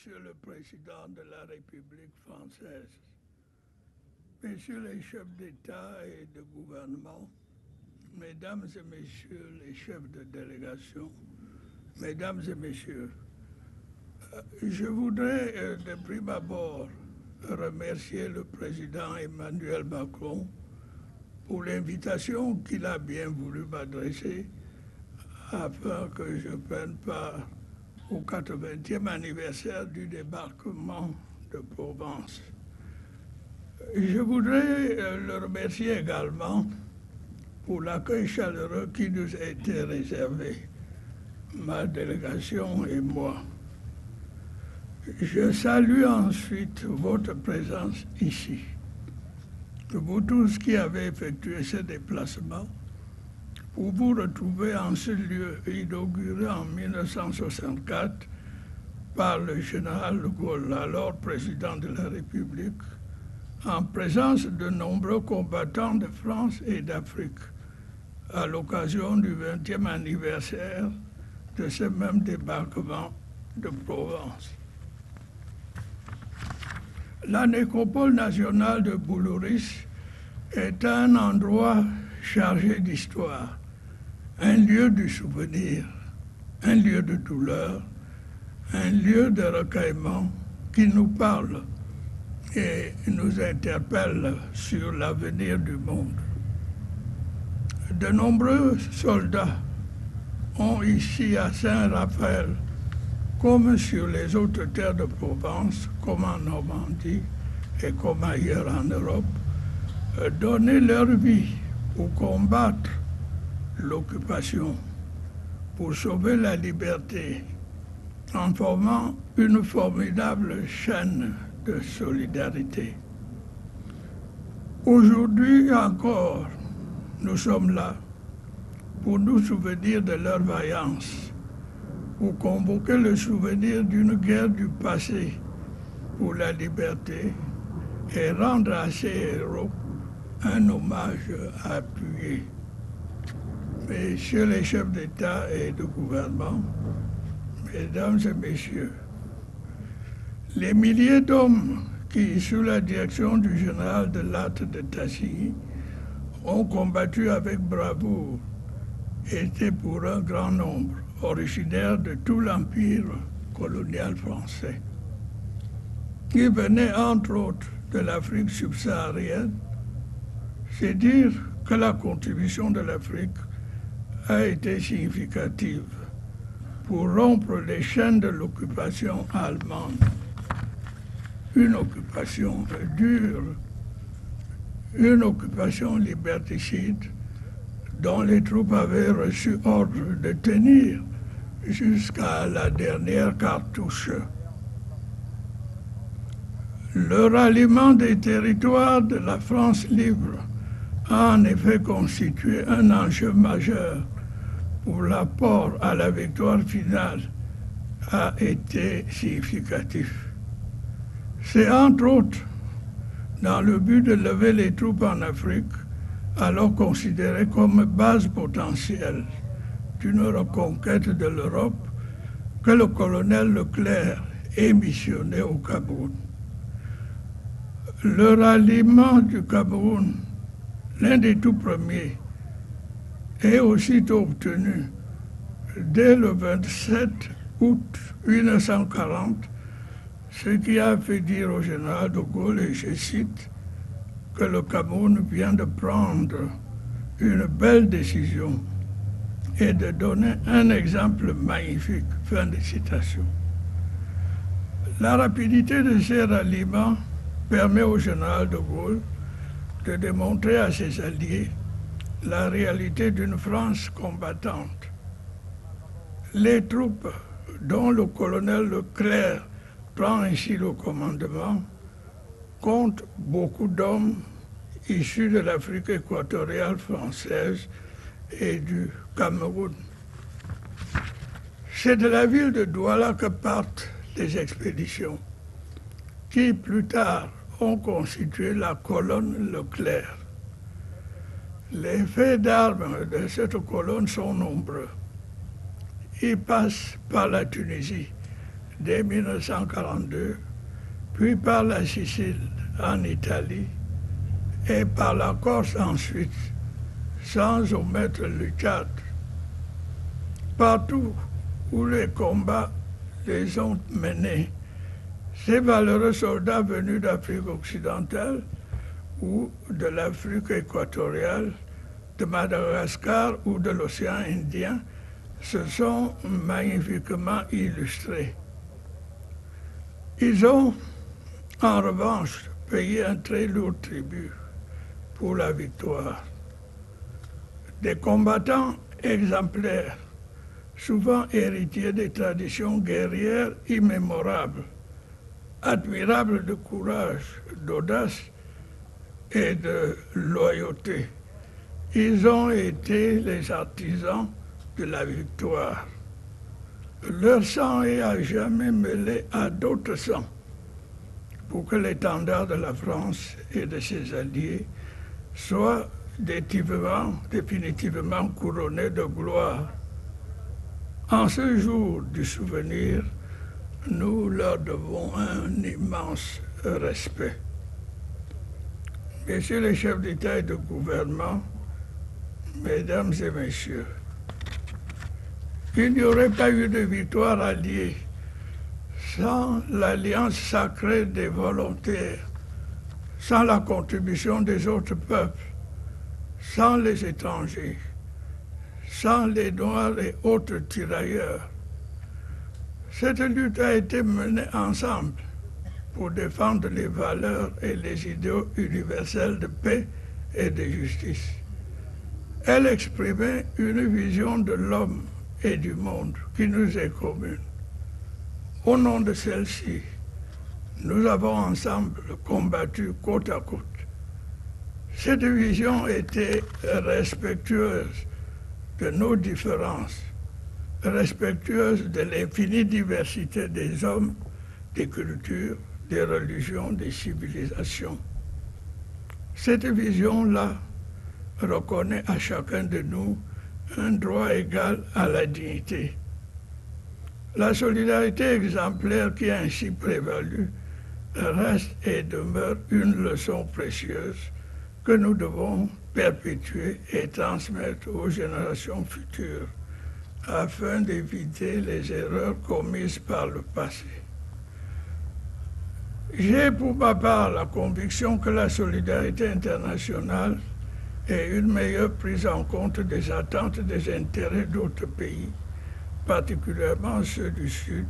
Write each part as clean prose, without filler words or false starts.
Monsieur le Président de la République française, Messieurs les chefs d'État et de gouvernement, Mesdames et Messieurs les chefs de délégation, Mesdames et Messieurs, je voudrais de prime abord remercier le président Emmanuel Macron pour l'invitation qu'il a bien voulu m'adresser afin que je prenne part au 80e anniversaire du débarquement de Provence. Je voudrais le remercier également pour l'accueil chaleureux qui nous a été réservé, ma délégation et moi. Je salue ensuite votre présence ici. Vous tous qui avez effectué ce déplacement, pour vous retrouver en ce lieu inauguré en 1964 par le général de Gaulle, alors président de la République, en présence de nombreux combattants de France et d'Afrique, à l'occasion du 20e anniversaire de ce même débarquement de Provence. La nécropole nationale de Boulouris est un endroit chargé d'histoire, un lieu du souvenir, un lieu de douleur, un lieu de recueillement qui nous parle et nous interpelle sur l'avenir du monde. De nombreux soldats ont ici à Saint-Raphaël, comme sur les autres terres de Provence, comme en Normandie et comme ailleurs en Europe, donné leur vie pour combattre l'occupation, pour sauver la liberté, en formant une formidable chaîne de solidarité. Aujourd'hui encore, nous sommes là pour nous souvenir de leur vaillance, pour convoquer le souvenir d'une guerre du passé pour la liberté et rendre à ces héros un hommage appuyé. Messieurs les chefs d'État et de gouvernement, Mesdames et Messieurs, les milliers d'hommes qui, sous la direction du général de Lattre de Tassigny, ont combattu avec bravoure étaient pour un grand nombre originaires de tout l'empire colonial français, qui venaient entre autres de l'Afrique subsaharienne. C'est dire que la contribution de l'Afrique a été significative pour rompre les chaînes de l'occupation allemande. Une occupation dure, une occupation liberticide dont les troupes avaient reçu ordre de tenir jusqu'à la dernière cartouche. Le ralliement des territoires de la France libre a en effet constitué un enjeu majeur pour l'apport à la victoire finale a été significatif. C'est entre autres dans le but de lever les troupes en Afrique, alors considérée comme base potentielle d'une reconquête de l'Europe, que le colonel Leclerc est missionné au Cameroun. Le ralliement du Cameroun, l'un des tout premiers, est aussitôt obtenu dès le 27 août 1940, ce qui a fait dire au général de Gaulle, et je cite, que le Cameroun vient de prendre une belle décision et de donner un exemple magnifique. Fin de citation. La rapidité de ces ralliements permet au général de Gaulle de démontrer à ses alliés la réalité d'une France combattante. Les troupes dont le colonel Leclerc prend ainsi le commandement comptent beaucoup d'hommes issus de l'Afrique équatoriale française et du Cameroun. C'est de la ville de Douala que partent les expéditions, qui plus tard ont constitué la colonne Leclerc. Les faits d'armes de cette colonne sont nombreux. Ils passent par la Tunisie, dès 1942, puis par la Sicile en Italie et par la Corse ensuite, sans omettre le Tchad. Partout où les combats les ont menés, ces valeureux soldats venus d'Afrique occidentale ou de l'Afrique équatoriale, de Madagascar ou de l'océan Indien se sont magnifiquement illustrés. Ils ont, en revanche, payé un très lourd tribut pour la victoire. Des combattants exemplaires, souvent héritiers des traditions guerrières immémorables, admirables de courage, d'audace et de loyauté. Ils ont été les artisans de la victoire. Leur sang est à jamais mêlé à d'autres sangs pour que l'étendard de la France et de ses alliés soit définitivement couronné de gloire. En ce jour du souvenir, nous leur devons un immense respect. Messieurs les chefs d'État et de gouvernement, Mesdames et Messieurs, il n'y aurait pas eu de victoire alliée sans l'alliance sacrée des volontaires, sans la contribution des autres peuples, sans les étrangers, sans les Noirs et autres tirailleurs. Cette lutte a été menée ensemble pour défendre les valeurs et les idéaux universels de paix et de justice. Elle exprimait une vision de l'homme et du monde qui nous est commune. Au nom de celle-ci, nous avons ensemble combattu côte à côte. Cette vision était respectueuse de nos différences, respectueuse de l'infinie diversité des hommes, des cultures, des religions, des civilisations. Cette vision-là reconnaît à chacun de nous un droit égal à la dignité. La solidarité exemplaire qui a ainsi prévalu reste et demeure une leçon précieuse que nous devons perpétuer et transmettre aux générations futures afin d'éviter les erreurs commises par le passé. J'ai pour ma part la conviction que la solidarité internationale et une meilleure prise en compte des attentes et des intérêts d'autres pays, particulièrement ceux du Sud,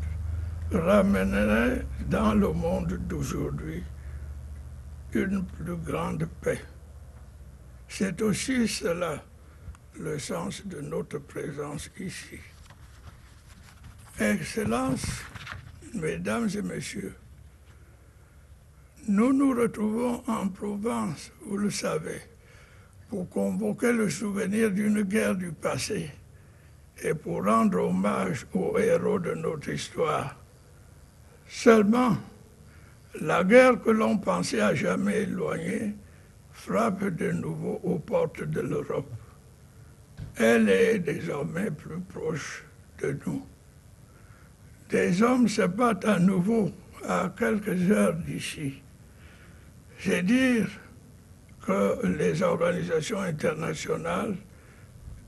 ramènerait dans le monde d'aujourd'hui une plus grande paix. C'est aussi cela le sens de notre présence ici. Excellences, Mesdames et Messieurs, nous nous retrouvons en Provence, vous le savez, pour convoquer le souvenir d'une guerre du passé et pour rendre hommage aux héros de notre histoire. Seulement, la guerre que l'on pensait à jamais éloignée frappe de nouveau aux portes de l'Europe. Elle est désormais plus proche de nous. Des hommes se battent à nouveau à quelques heures d'ici. C'est dire que les organisations internationales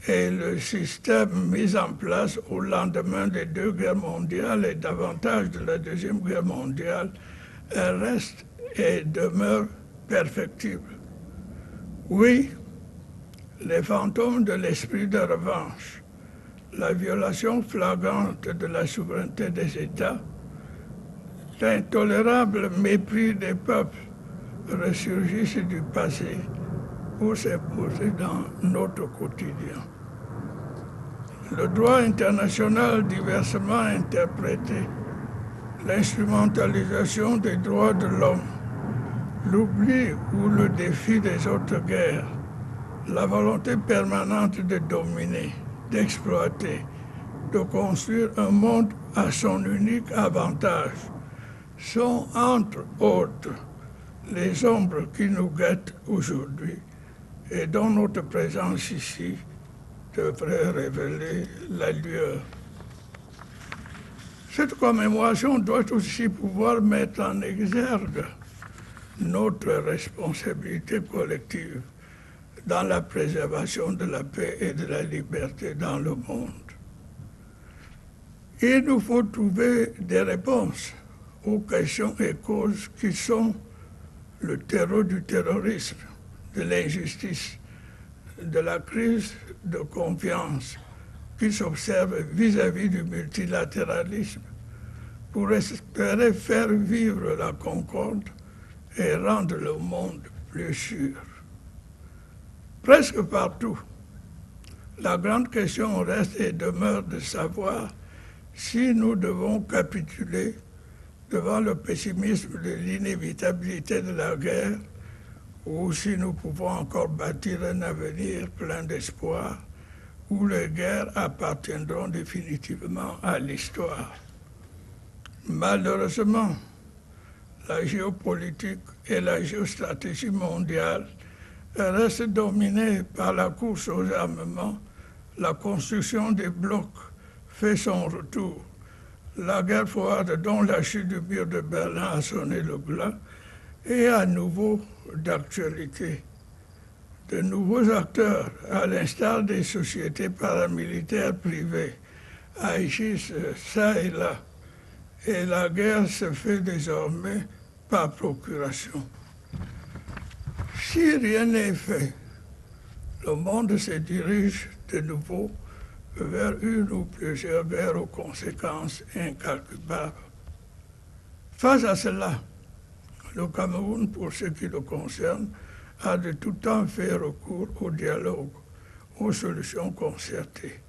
et le système mis en place au lendemain des deux guerres mondiales et davantage de la Deuxième Guerre mondiale restent et demeurent perfectibles. Oui, les fantômes de l'esprit de revanche, la violation flagrante de la souveraineté des États, l'intolérable mépris des peuples ressurgissent du passé pour s'imposer dans notre quotidien. Le droit international diversement interprété, l'instrumentalisation des droits de l'homme, l'oubli ou le défi des autres guerres, la volonté permanente de dominer, d'exploiter, de construire un monde à son unique avantage, sont entre autres les ombres qui nous guettent aujourd'hui et dont notre présence ici devrait révéler la lueur. Cette commémoration doit aussi pouvoir mettre en exergue notre responsabilité collective dans la préservation de la paix et de la liberté dans le monde. Il nous faut trouver des réponses aux questions et causes qui sont le terreau du terrorisme, de l'injustice, de la crise de confiance qui s'observe vis-à-vis du multilatéralisme pour espérer faire vivre la concorde et rendre le monde plus sûr. Presque partout, la grande question reste et demeure de savoir si nous devons capituler devant le pessimisme de l'inévitabilité de la guerre ou si nous pouvons encore bâtir un avenir plein d'espoir où les guerres appartiendront définitivement à l'histoire. Malheureusement, la géopolitique et la géostratégie mondiale restent dominées par la course aux armements. La construction des blocs fait son retour. La guerre froide dont la chute du mur de Berlin a sonné le glas est à nouveau d'actualité. De nouveaux acteurs, à l'instar des sociétés paramilitaires privées, agissent ça et là. Et la guerre se fait désormais par procuration. Si rien n'est fait, le monde se dirige de nouveau vers une ou plusieurs guerres aux conséquences incalculables. Face à cela, le Cameroun, pour ce qui le concerne, a de tout temps fait recours au dialogue, aux solutions concertées.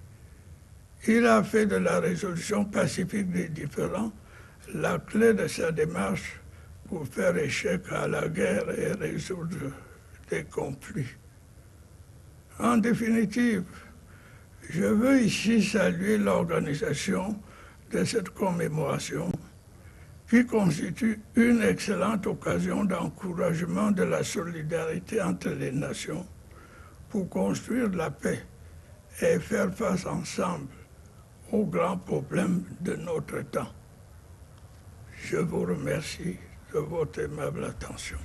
Il a fait de la résolution pacifique des différends la clé de sa démarche pour faire échec à la guerre et résoudre des conflits. En définitive, je veux ici saluer l'organisation de cette commémoration qui constitue une excellente occasion d'encouragement de la solidarité entre les nations pour construire la paix et faire face ensemble aux grands problèmes de notre temps. Je vous remercie de votre aimable attention.